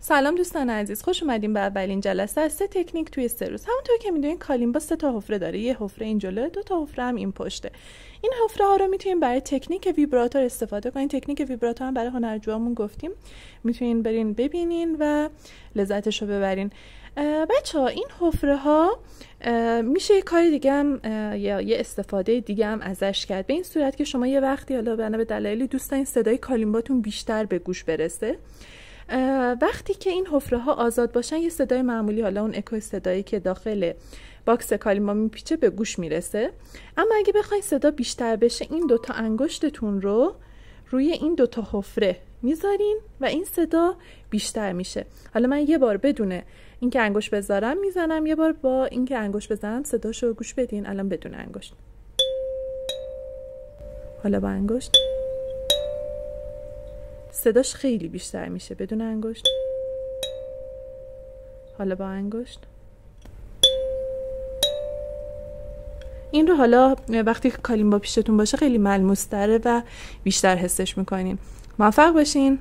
سلام دوستان عزیز، خوش اومدین به اولین جلسه از 3 تکنیک توی 3 روز. همونطور که میدونین کالیمبا 3 تا حفره داره، یه حفره این جلوه، 2 تا حفره هم این پشته. این حفره ها رو میتونین برای تکنیک ویبراتور استفاده کنین. تکنیک ویبراتور هم برای هنرجوامون گفتیم، میتونین برین ببینین و لذتش رو ببرین. بچه‌ها این حفره ها میشه یه کاری دیگه هم یا یه استفاده دیگه هم ازش کرد، به این صورت که شما یه وقتی حالا بنا به دلایلی دوست دارین صدای کالیمباتون بیشتر به گوش برسه، وقتی که این حفره ها آزاد باشن یه صدای معمولی، حالا اون اکو صدایی که داخل باکس کالیمبا میپیچه، به گوش میرسه. اما اگه بخواین صدا بیشتر بشه، این 2 تا انگشتتون رو روی این 2 تا حفره میذارین و این صدا بیشتر میشه. حالا من یه بار بدون اینکه انگشت بذارم میزنم، یه بار با اینکه انگشت بزنم صداشو گوش بدین. الان بدون انگشت، حالا با انگشت صداش خیلی بیشتر میشه. بدون انگشت، حالا با انگشت. این رو حالا وقتی که کالیمبا پیشتون باشه خیلی ملموس تره و بیشتر حسش میکنین. موفق باشین.